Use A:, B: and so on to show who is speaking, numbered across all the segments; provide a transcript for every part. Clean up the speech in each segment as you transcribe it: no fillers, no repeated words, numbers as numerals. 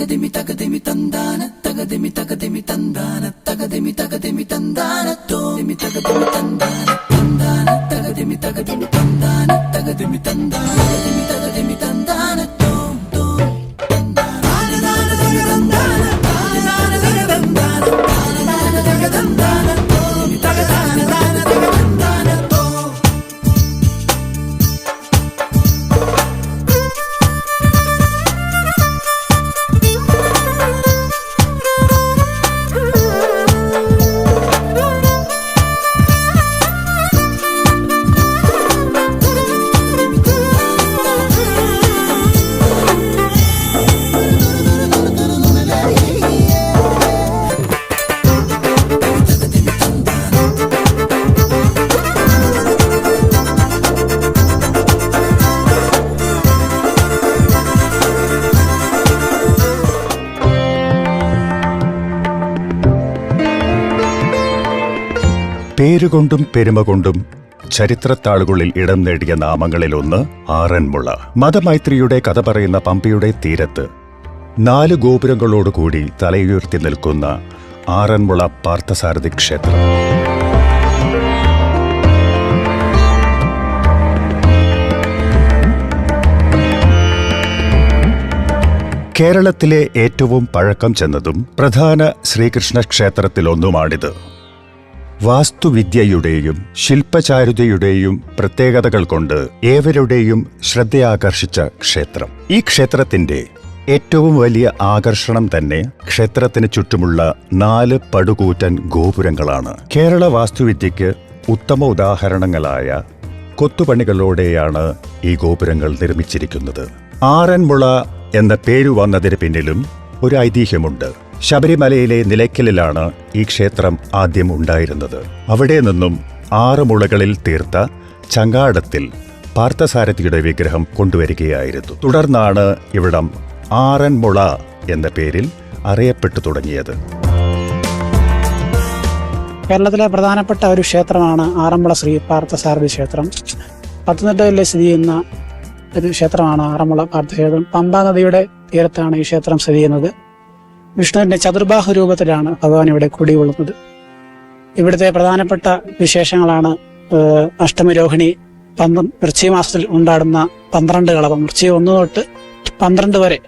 A: തകതിമി തകതിമി തന്താന തകതിമി തകതിമി തന്താന തകതിമി തകതിമി തന്താന തോമി തകതിമി തന്താന തന്താന തകതിമി തകതിമി തന്താന തകതിമി തന്താന തകതിമി തകതിമി തന്താന തോം തോം തന്താന തകതന്താന തകതന്താന തകതന്താന തകതന്താന തോമി തകതാന തകതന്താന തോം.
B: പേരുകൊണ്ടും പെരുമ കൊണ്ടും ചരിത്രത്താളുകളിൽ ഇടം നേടിയ നാമങ്ങളിലൊന്ന് ആറന്മുള. മതമൈത്രിയുടെ കഥ പറയുന്ന പമ്പയുടെ തീരത്ത് 4 ഗോപുരങ്ങളോടുകൂടി തലയുയർത്തി നിൽക്കുന്ന ആറന്മുള പാർത്ഥസാരഥി ക്ഷേത്രം. കേരളത്തിലെ ഏറ്റവും പഴക്കം ചെന്നതും പ്രധാന ശ്രീകൃഷ്ണ ക്ഷേത്രത്തിലൊന്നുമാണിത്. വാസ്തുവിദ്യയുടെയും ശില്പചാരുതയുടെയും പ്രത്യേകതകൾ കൊണ്ട് ഏവരുടെയും ശ്രദ്ധയാകർഷിച്ച ക്ഷേത്രം. ഈ ക്ഷേത്രത്തിന്റെ ഏറ്റവും വലിയ ആകർഷണം തന്നെ ക്ഷേത്രത്തിന് ചുറ്റുമുള്ള 4 പടുകൂറ്റൻ ഗോപുരങ്ങളാണ്. കേരള വാസ്തുവിദ്യയ്ക്ക് ഉത്തമ ഉദാഹരണങ്ങളായ കൊത്തുപണികളോടെയാണ് ഈ ഗോപുരങ്ങൾ നിർമ്മിച്ചിരിക്കുന്നത്. ആറന്മുള എന്ന പേരു വന്നതിന് പിന്നിലും ഒരു ഐതിഹ്യമുണ്ട്. ശബരിമലയിലെ നിലയ്ക്കലിലാണ് ഈ ക്ഷേത്രം ആദ്യം ഉണ്ടായിരുന്നത്. അവിടെ നിന്നും 6 മുളകളിൽ തീർത്ത ചങ്ങാടത്തിൽ പാർത്ഥസാരഥിയുടെ വിഗ്രഹം കൊണ്ടുവരികയായിരുന്നു. തുടർന്നാണ് ഇവിടം ആറന്മുള എന്ന പേരിൽ അറിയപ്പെട്ടു തുടങ്ങിയത്.
C: കേരളത്തിലെ പ്രധാനപ്പെട്ട ഒരു ക്ഷേത്രമാണ് ആറന്മുള ശ്രീ പാർത്ഥസാരഥി ക്ഷേത്രം. പത്തനംതിട്ടയിൽ സ്ഥിതി ചെയ്യുന്ന ഒരു ക്ഷേത്രമാണ് ആറന്മുള പാർത്ഥക്ഷേത്രം. പമ്പാ നദിയുടെ തീരത്താണ് ഈ ക്ഷേത്രം സ്ഥിതി ചെയ്യുന്നത്. വിഷ്ണുവിന്റെ ചതുർബാഹു രൂപത്തിലാണ് ഭഗവാൻ ഇവിടെ കുടികൊള്ളുന്നത്. ഇവിടുത്തെ പ്രധാനപ്പെട്ട വിശേഷങ്ങളാണ് അഷ്ടമിരോഹിണി, വൃശ്ചിക മാസത്തിൽ ഉണ്ടാടുന്ന 12 കളഭം, വൃശ്ചിക 1 തൊട്ട് 12 വരെ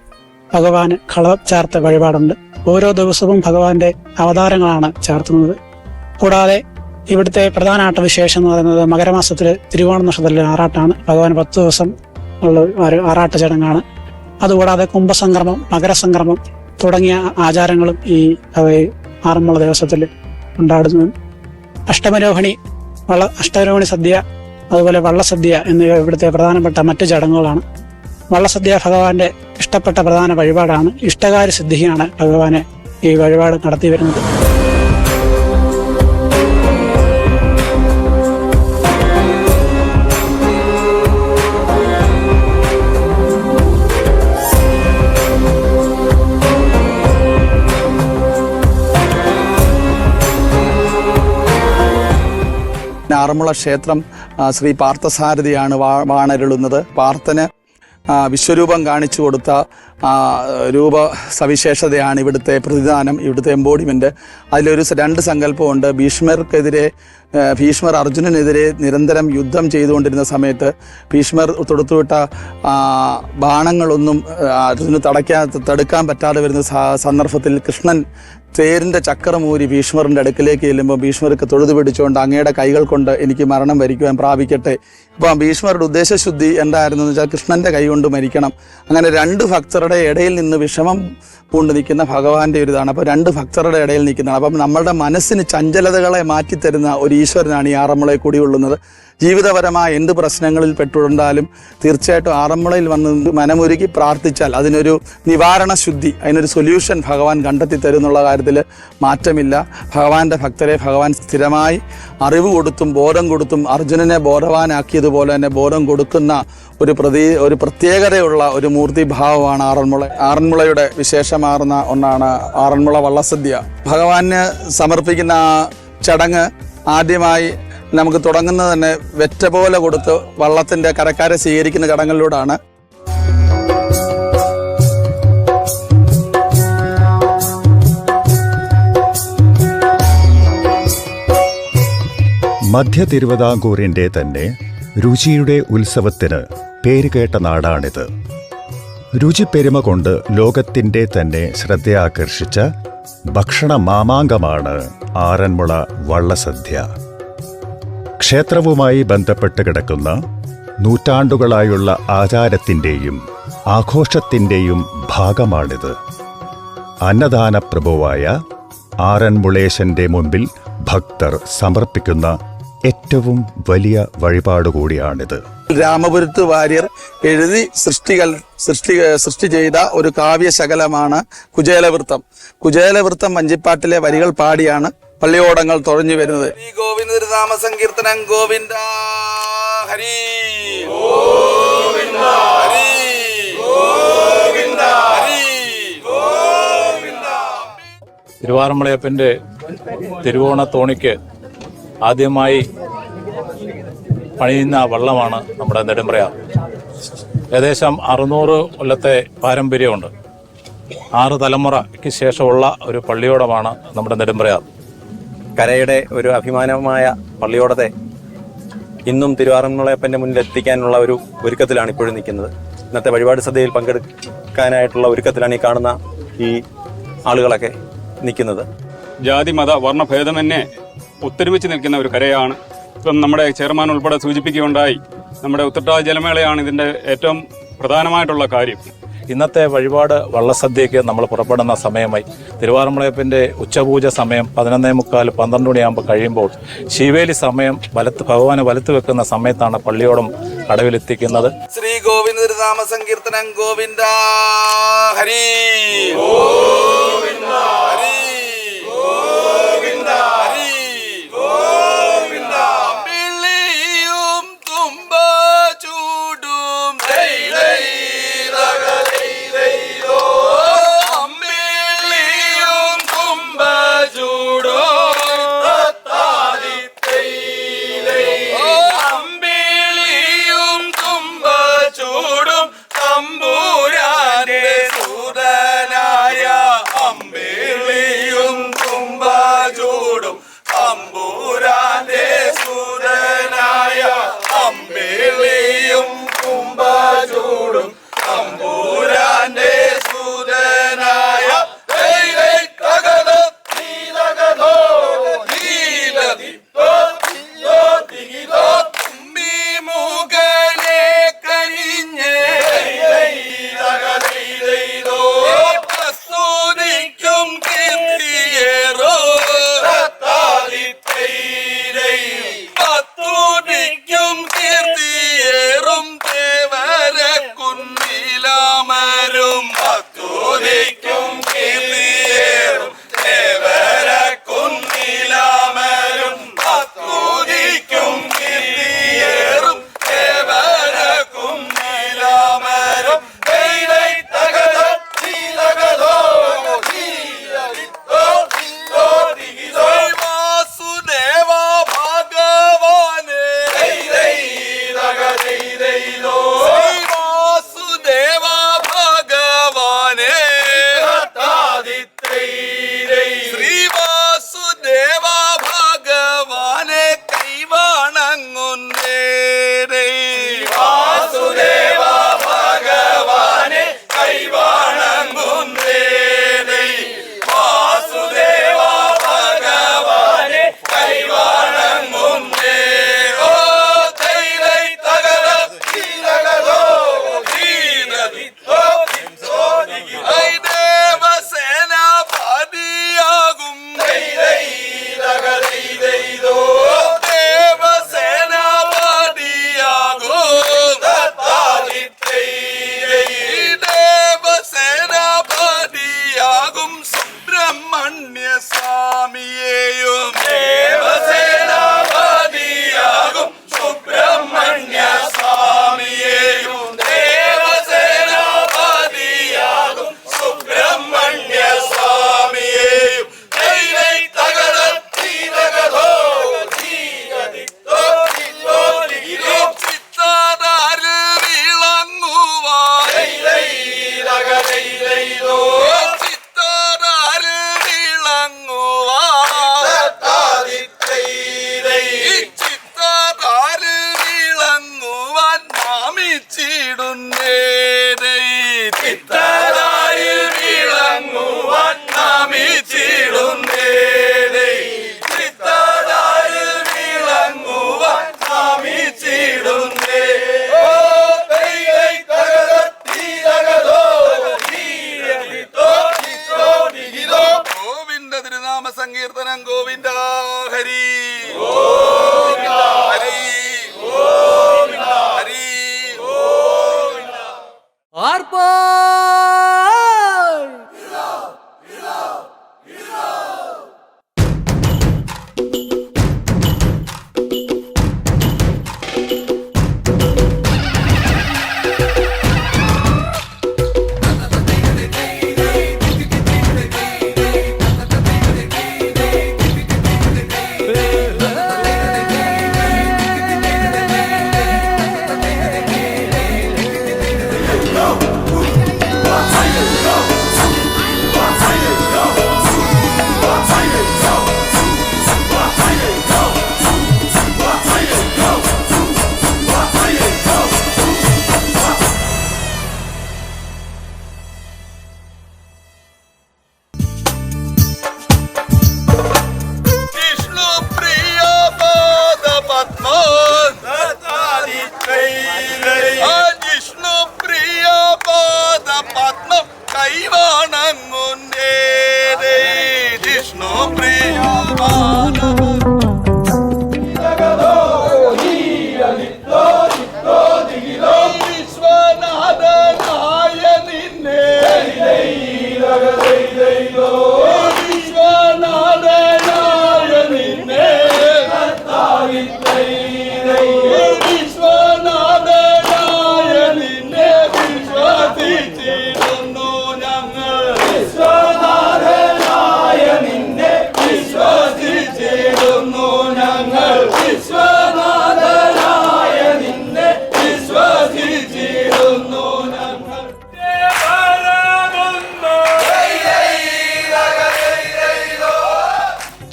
C: ഭഗവാന് കളഭം ചാർത്ത വഴിപാടുണ്ട്. ഓരോ ദിവസവും ഭഗവാന്റെ അവതാരങ്ങളാണ് ചാർത്തുന്നത്. കൂടാതെ ഇവിടുത്തെ പ്രധാന ആട്ടവിശേഷം എന്ന് പറയുന്നത് മകരമാസത്തിൽ തിരുവോണ നക്ഷത്രത്തിലെ ആറാട്ടാണ്. ഭഗവാൻ 10 ദിവസം ഉള്ള ഒരു ആറാട്ട് ചടങ്ങാണ്. അതുകൂടാതെ കുംഭസംക്രമം, മകരസംക്രമം തുടങ്ങിയ ആചാരങ്ങളും ഈ ആറന്മുള ദേവസ്വത്തിൽ ഉണ്ടാടുന്നു. അഷ്ടമിരോഹിണി സദ്യ, അതുപോലെ വള്ളസദ്യ എന്നിവ ഇവിടുത്തെ പ്രധാനപ്പെട്ട മറ്റു ചടങ്ങുകളാണ്. വള്ളസദ്യ ഭഗവാന്റെ ഇഷ്ടപ്പെട്ട പ്രധാന വഴിപാടാണ്. ഇഷ്ടകാര്യ സിദ്ധിയാണ് ഭഗവാനെ ഈ വഴിപാട് നടത്തി വരുന്നത്.
D: ആറന്മുള ക്ഷേത്രം ശ്രീ പാർത്ഥസാരഥിയാണ് വാണരുളുന്നത്. പാർത്ഥന് വിശ്വരൂപം കാണിച്ചു കൊടുത്ത രൂപ സവിശേഷതയാണ് ഇവിടുത്തെ പ്രതിദാനം, ഇവിടുത്തെ എംബോഡിമെൻ്റ്. അതിലൊരു 2 സങ്കല്പമുണ്ട്. ഭീഷ്മർ അർജുനനെതിരെ നിരന്തരം യുദ്ധം ചെയ്തുകൊണ്ടിരുന്ന സമയത്ത് ഭീഷ്മർ തൊടുത്തുവിട്ട ബാണങ്ങളൊന്നും അർജുന് തടുക്കാൻ പറ്റാതെ വരുന്ന സന്ദർഭത്തിൽ കൃഷ്ണൻ തേരിൻ്റെ ചക്രമൂരി ഭീഷ്മറിൻ്റെ അടുക്കിലേക്ക് ചെല്ലുമ്പോൾ ഭീഷ്മർക്ക് തൊഴുതു പിടിച്ചുകൊണ്ട് അങ്ങയുടെ കൈകൾ കൊണ്ട് എനിക്ക് മരണം വരിക്കുവാൻ പ്രാപിക്കട്ടെ. ഇപ്പം ഭീഷ്മരുടെ ഉദ്ദേശശുദ്ധി എന്തായിരുന്നു എന്ന് വെച്ചാൽ കൃഷ്ണൻ്റെ കൈ കൊണ്ട് മരിക്കണം. അങ്ങനെ 2 ഭക്തരുടെ ഇടയിൽ നിന്ന് വിഷമം പൂണ്ട് നിൽക്കുന്ന ഭഗവാന്റെ ഒരു ഇതാണ്. അപ്പോൾ 2 ഭക്തരുടെ ഇടയിൽ നിൽക്കുന്നതാണ്. അപ്പം നമ്മളുടെ മനസ്സിന് ചഞ്ചലതകളെ മാറ്റിത്തരുന്ന ഒരു ഈശ്വരനാണ് ഈ ആറന്മുളയിൽ കുടികൊള്ളുന്നത്. ജീവിതപരമായ എന്ത് പ്രശ്നങ്ങളിൽ പെട്ടുകൊണ്ടാലും തീർച്ചയായിട്ടും ആറന്മുളയിൽ വന്ന് മനമുരുകി പ്രാർത്ഥിച്ചാൽ അതിനൊരു നിവാരണ ശുദ്ധി, അതിനൊരു സൊല്യൂഷൻ ഭഗവാൻ കണ്ടെത്തി തരുന്നുള്ള കാര്യത്തിൽ മാറ്റമില്ല. ഭഗവാന്റെ ഭക്തരെ ഭഗവാൻ സ്ഥിരമായി അറിവ് കൊടുത്തും ബോധം കൊടുത്തും അർജുനനെ ബോധവാനാക്കിയതുപോലെ തന്നെ ബോധം കൊടുക്കുന്ന ഒരു പ്രത്യേകതയുള്ള ഒരു മൂർത്തിഭാവമാണ് ആറന്മുളയുടെ വിശേഷമാർന്ന ഒന്നാണ് ആറന്മുള വള്ളസദ്യ. ഭഗവാന് സമർപ്പിക്കുന്ന ചടങ്ങ് ആദ്യമായി നമുക്ക് തുടങ്ങുന്നത് തന്നെ വെറ്റ പോലെ കൊടുത്ത് വള്ളത്തിൻ്റെ കരക്കാരെ സ്വീകരിക്കുന്ന ചടങ്ങിലൂടെയാണ്.
B: മധ്യ തിരുവിതാംകൂറിൻ്റെ തന്നെ രുചിയുടെ ഉത്സവത്തിന് പേരുകേട്ട നാടാണിത്. രുചിപ്പെരുമ കൊണ്ട് ലോകത്തിൻ്റെ തന്നെ ശ്രദ്ധയാകർഷിച്ച ഭക്ഷണ മാമാങ്കമാണ് ആറന്മുള വള്ളസദ്യ. ക്ഷേത്രവുമായി ബന്ധപ്പെട്ട് കിടക്കുന്ന നൂറ്റാണ്ടുകളായുള്ള ആചാരത്തിൻ്റെയും ആഘോഷത്തിൻ്റെയും ഭാഗമാണിത്. അന്നദാന പ്രഭുവായ ആറന്മുളേശന്റെ മുൻപിൽ ഭക്തർ സമർപ്പിക്കുന്ന ഏറ്റവും വലിയ വഴിപാടുകൂടിയാണിത്.
D: രാമപുരത്ത് വാര്യർ എഴുതി സൃഷ്ടി ചെയ്ത ഒരു കാവ്യശകലമാണ് കുചേലവൃത്തം. കുചേലവൃത്തം വഞ്ചിപ്പാട്ടിലെ വരികൾ പാടിയാണ് പള്ളിയോടങ്ങൾ തുഴഞ്ഞു വരുന്നത്. ഗോവിന്ദ നാമ സങ്കീർത്തനം ഗോവിന്ദ ഹരി ഗോവിന്ദ ഹരി ഗോവിന്ദ ഹരി ഗോവിന്ദ.
E: തിരുവാറന്മുളയപ്പൻ്റെ തിരുവോണത്തോണിക്ക് ആദ്യമായി പണിയുന്ന വള്ളമാണ് നമ്മുടെ നെടുമ്പ്രയാർ. ഏകദേശം 600 കൊല്ലത്തെ പാരമ്പര്യമുണ്ട്. 6 തലമുറയ്ക്ക് ശേഷമുള്ള ഒരു പള്ളിയോടമാണ് നമ്മുടെ നെടുമ്പ്രയാർ.
F: കരയുടെ ഒരു അഭിമാനമായ പള്ളിയോടത്തെ ഇന്നും തിരുവാറന്മുളയപ്പൻ്റെ മുന്നിൽ എത്തിക്കാനുള്ള ഒരു ഒരുക്കത്തിലാണ് ഇപ്പോഴും നിൽക്കുന്നത്. ഇന്നത്തെ വഴിപാട് സദ്യയിൽ പങ്കെടുക്കാനായിട്ടുള്ള ഒരുക്കത്തിലാണ് ഈ കാണുന്ന ഈ ആളുകളൊക്കെ നിൽക്കുന്നത്.
G: ജാതി മത വർണ്ണഭേദമന്യേ ഒത്തൊരുമിച്ച് നിൽക്കുന്ന ഒരു കരയാണ്. ഇപ്പം നമ്മുടെ ചെയർമാൻ ഉൾപ്പെടെ സൂചിപ്പിക്കുകയുണ്ടായി, നമ്മുടെ ഉത്രട്ടാതി ജലമേളയാണ് ഇതിൻ്റെ ഏറ്റവും പ്രധാനമായിട്ടുള്ള കാര്യം.
E: ഇന്നത്തെ വഴിപാട് വള്ളസദ്യയ്ക്ക് നമ്മൾ പുറപ്പെടുന്ന സമയമായി. തിരുവാറന്മുളയപ്പൻ്റെ ഉച്ചപൂജ സമയം 11:45 12 മണിയാകുമ്പോൾ കഴിയുമ്പോൾ ശിവേലി സമയം ഭഗവാന് വലത്ത് വെക്കുന്ന സമയത്താണ് പള്ളിയോടം കടവിലെത്തിക്കുന്നത്.
D: ശ്രീ ഗോവിന്ദ നാമ സങ്കീർത്തനം ഗോവിന്ദ ഹരി ഹരി ഗോവിന്ദ ഹരി ഗോവിന്ദ. അമ്പിളിയും തുമ്പ ചൂടും അമ്പിളിയും തുമ്പ ചൂടും അമ്പിളിയും തുമ്പ ചൂടും തമ്പൂരാന്റെ സൂതനാ
H: സങ്കീർത്തനം ഗോവിന്ദ ഹരി ഹരി ഹരി.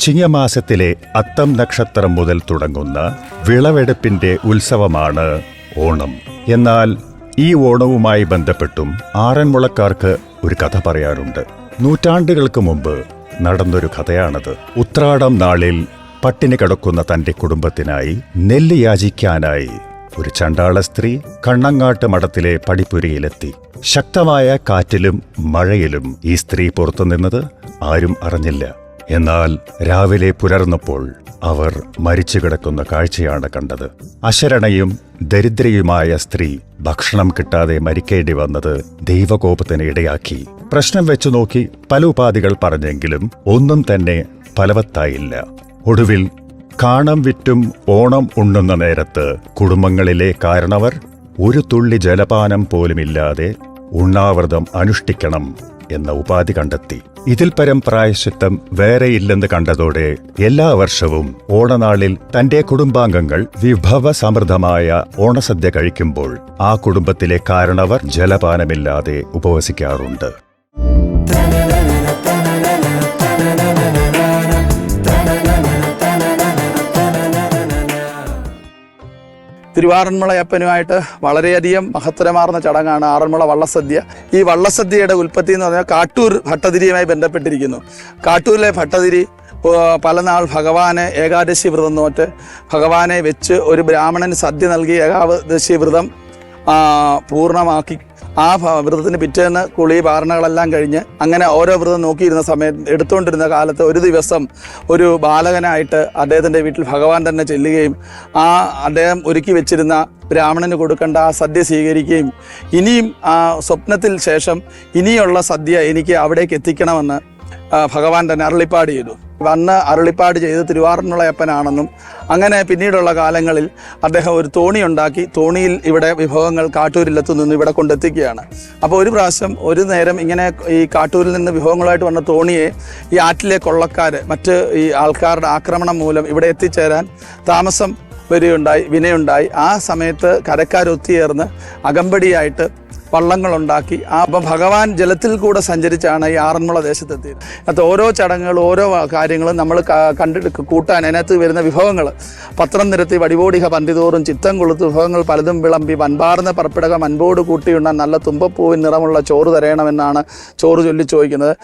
B: ചിങ്ങമാസത്തിലെ അത്തം നക്ഷത്രം മുതൽ തുടങ്ങുന്ന വിളവെടുപ്പിന്റെ ഉത്സവമാണ് ഓണം. എന്നാൽ ഈ ഓണവുമായി ബന്ധപ്പെട്ടും ആറന്മുളക്കാർക്ക് ഒരു കഥ പറയാറുണ്ട്. നൂറ്റാണ്ടുകൾക്ക് മുമ്പ് നടന്നൊരു കഥയാണത്. ഉത്രാടം നാളിൽ പട്ടിണി കിടക്കുന്ന തന്റെ കുടുംബത്തിനായി നെല്ല് യാചിക്കാനായി ഒരു ചണ്ടാള സ്ത്രീ കണ്ണങ്ങാട്ട് മഠത്തിലെ പടിപ്പുരയിലെത്തി. ശക്തമായ കാറ്റിലും മഴയിലും ഈ സ്ത്രീ പുറത്തുനിന്നത് ആരും അറിഞ്ഞില്ല. എന്നാൽ രാവിലെ പുലർന്നപ്പോൾ അവർ മരിച്ചു കിടക്കുന്ന കാഴ്ചയാണ് കണ്ടത്. അശരണയും ദരിദ്രയുമായ സ്ത്രീ ഭക്ഷണം കിട്ടാതെ മരിക്കേണ്ടി വന്നത് ദൈവകോപത്തിന് ഇടയാക്കി. പ്രശ്നം വെച്ചു നോക്കി പല ഉപാധികൾ പറഞ്ഞെങ്കിലും ഒന്നും തന്നെ ഫലവത്തായില്ല. ഒടുവിൽ കാണം വിറ്റും ഓണം ഉണ്ണുന്ന നേരത്ത് കുടുംബങ്ങളിലെ കാരണവർ ഒരു തുള്ളി ജലപാനം പോലുമില്ലാതെ ഉണ്ണാവ്രതം അനുഷ്ഠിക്കണം എന്ന ഉപാധി കണ്ടെത്തി. ഇതിൽ പരം പ്രായശ്ചിത്തം വേറെയില്ലെന്ന് കണ്ടതോടെ എല്ലാ വർഷവും ഓണനാളിൽ തന്റെ കുടുംബാംഗങ്ങൾ വിഭവസമൃദ്ധമായ ഓണസദ്യ കഴിക്കുമ്പോൾ ആ കുടുംബത്തിലെ കാരണവർ ജലപാനമില്ലാതെ ഉപവസിക്കാറുണ്ട്.
D: തിരുവാറന്മുളയപ്പനുമായിട്ട് വളരെയധികം മഹത്തരമാർന്ന ചടങ്ങാണ് ആറന്മുള വള്ളസദ്യ. ഈ വള്ളസദ്യയുടെ ഉൽപ്പത്തി എന്ന് പറഞ്ഞാൽ കാട്ടൂർ ഭട്ടതിരിയുമായി ബന്ധപ്പെട്ടിരിക്കുന്നു. കാട്ടൂരിലെ ഭട്ടതിരി പല നാൾ ഭഗവാനെ ഏകാദശി വ്രതം നോറ്റ് ഭഗവാനെ വെച്ച് ഒരു ബ്രാഹ്മണന് സദ്യ നൽകി ഏകാദശി വ്രതം പൂർണ്ണമാക്കി ആ വ്രതത്തിന് പിറ്റേന്ന് കുളി പാരണകളെല്ലാം കഴിഞ്ഞ് അങ്ങനെ ഓരോ വ്രതം നോക്കിയിരുന്ന സമയത്ത് എടുത്തുകൊണ്ടിരുന്ന കാലത്ത് ഒരു ദിവസം ഒരു ബാലകനായിട്ട് അദ്ദേഹത്തിൻ്റെ വീട്ടിൽ ഭഗവാൻ തന്നെ ചെല്ലുകയും അദ്ദേഹം ഒരുക്കി വെച്ചിരുന്ന ബ്രാഹ്മണന് കൊടുക്കേണ്ട ആ സദ്യ സ്വീകരിക്കുകയും ഇനിയും സ്വപ്നത്തിൽ ശേഷം ഇനിയുള്ള സദ്യ എനിക്ക് അവിടേക്ക് എത്തിക്കണമെന്ന് ഭഗവാൻ തന്നെ അരുളിപ്പാട് ചെയ്തു. വന്ന് അരുളിപ്പാട് ചെയ്ത് തിരുവാറന്മുളയപ്പനാണെന്നും അങ്ങനെ പിന്നീടുള്ള കാലങ്ങളിൽ അദ്ദേഹം ഒരു തോണി ഉണ്ടാക്കി തോണിയിൽ ഇവിടെ വിഭവങ്ങൾ കാട്ടൂരിലെത്തു നിന്ന് ഇവിടെ കൊണ്ടെത്തിക്കുകയാണ്. അപ്പോൾ ഒരു പ്രാവശ്യം ഒരു നേരം ഇങ്ങനെ ഈ കാട്ടൂരിൽ നിന്ന് വിഭവങ്ങളായിട്ട് വന്ന തോണിയെ ഈ ആറ്റിലെ കൊള്ളക്കാർ മറ്റ് ഈ ആൾക്കാരുടെ ആക്രമണം മൂലം ഇവിടെ എത്തിച്ചേരാൻ താമസം വിനയുണ്ടായി. ആ സമയത്ത് കരക്കാരൊത്തുചേർന്ന് അകമ്പടിയായിട്ട് വള്ളങ്ങളുണ്ടാക്കി അപ്പം ഭഗവാൻ ജലത്തിൽ കൂടെ സഞ്ചരിച്ചാണ് ഈ ആറന്മുള ദേശത്തെത്തിയത്. അതിനകത്ത് ഓരോ ചടങ്ങുകളും ഓരോ കാര്യങ്ങളും നമ്മൾ കൂട്ടാൻ അതിനകത്ത് വരുന്ന വിഭവങ്ങൾ പത്രം നിരത്തി വടിവോടിക പന്തിതോറും ചിത്തം കൊളുത്ത് വിഭവങ്ങൾ പലതും വിളമ്പി വൻപാർന്ന പറപ്പിടക മൻപോട് കൂട്ടിയുണ്ട നല്ല തുമ്പപ്പൂവിൻ നിറമുള്ള ചോറ് തരയണമെന്നാണ് ചോറ് ചൊല്ലി ചോദിക്കുന്നത്.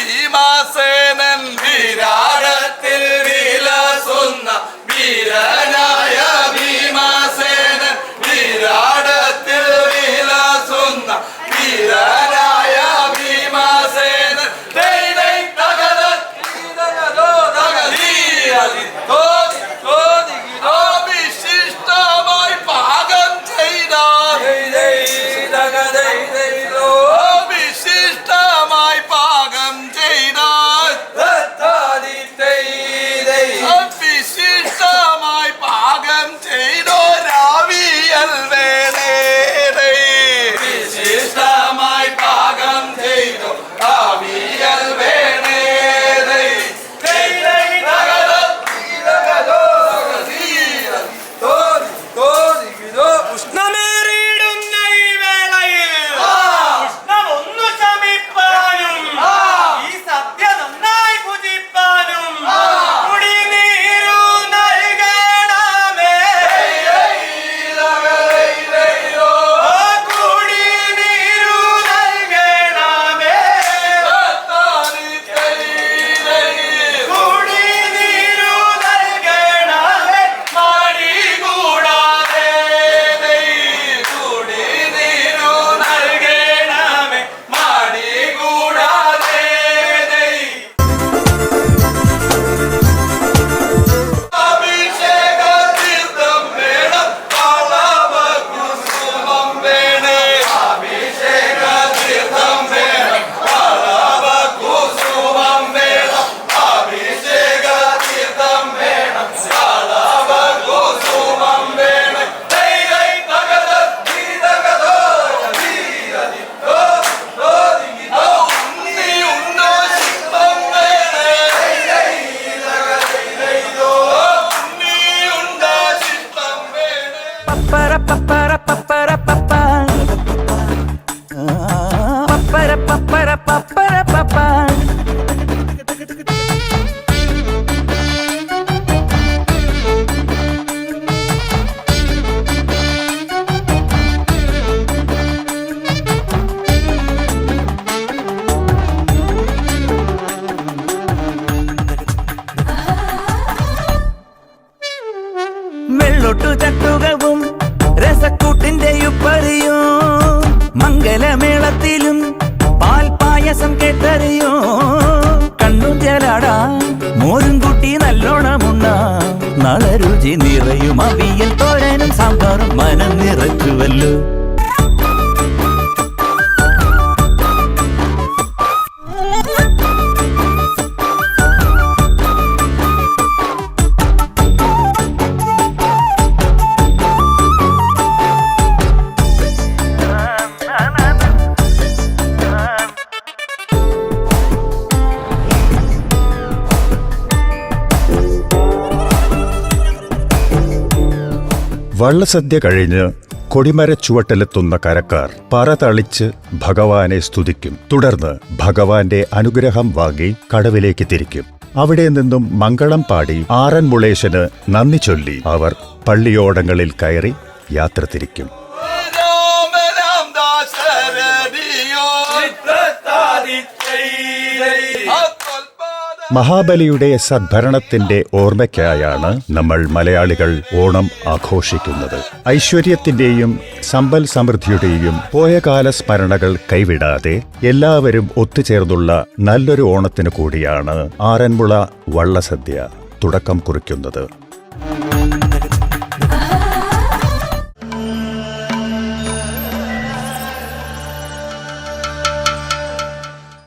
H: ഭീമാസേനൻ വിരാടത്തിൽ വിലസുന്ന വീരനായ ഭീമാസേനൻ വിരാടത്തിൽ വിലസുന്ന വീരനായ ഭീമാസേനൻ വിശിഷ്ടമായി പാകം ചെയ്ത വിശിഷ്ടമായി പാകം ചെയ്ത വിശിഷ്ടമായി പാകം ചെയ്തോ രാവിയൽ വേണേ വിശിഷ്ടമായി പാകം ചെയ്തോ രാവിയൽ വേണേ
I: ഉഷ്ണമേറിയിടുന്ന ഈ വേളയിൽ ഉഷ്ണമൊന്നു ശമിപ്പാനും ഈ സദ്യ നന്നായി ഭുജിപ്പാനും കുടിനീരു നൽകണമേ. കുടിനീരു നൽകണമേ. കുടിനീരു നൽകണമേ. മടി കൂടാതെ കുടിനീരു നൽകണമേ. മടി കൂടാതെ
H: അഭിഷേക തീർത്ഥം വേണം കളവ കുസുമം വേണേ അഭിഷേക തീർത്ഥം വേണം കളവ കുസുമം വേണം അഭിഷേക തീർത്ഥം വേണം കളവ കുസുമം വേണം ഉണ്ണിയുണ്ടോ ശില്പം വേണേ ഉണ്ണിയുണ്ടോ ശില്പം വേണേ
A: പപ്പര പപ്പര പപ്പര പപ്പ പപ്പര പപ്പര പപ്പര പപ്പ വെള്ളൊട്ടു ചട്ടുകവും രസക്കൂട്ടിന്റെ ഉപ്പറിയോ മംഗലമേളത്തിലും പാൽപായസം കേട്ടറിയോ കണ്ണു ജലാടാ മോരും കുട്ടി നല്ലോണമുണ്ട നളരുചി നിറയും അവിയൽ തോരനും സാമ്പാറും മനം നിറച്ചുവല്ലോ.
B: വള്ളസദ്യ കഴിഞ്ഞ് കൊടിമരച്ചുവട്ടിലെത്തുന്ന കരക്കാർ പറ തളിച്ച് ഭഗവാനെ സ്തുതിക്കും. തുടർന്ന് ഭഗവാന്റെ അനുഗ്രഹം വാങ്ങി കടവിലേക്ക് തിരിക്കും. അവിടെ നിന്നും മംഗളം പാടി ആറന്മുളേശന് നന്ദി ചൊല്ലി അവർ പള്ളിയോടങ്ങളിൽ കയറി യാത്ര തിരിക്കും. മഹാബലിയുടെ സദ്ഭരണത്തിന്റെ ഓർമ്മയ്ക്കായാണ് നമ്മൾ മലയാളികൾ ഓണം ആഘോഷിക്കുന്നത്. ഐശ്വര്യത്തിന്റെയും സമ്പൽ സമൃദ്ധിയുടെയും പോയകാല സ്മരണകൾ കൈവിടാതെ എല്ലാവരും ഒത്തുചേർന്നുള്ള നല്ലൊരു ഓണത്തിനു കൂടിയാണ് ആറന്മുള വള്ളസദ്യ തുടക്കം കുറിക്കുന്നത്.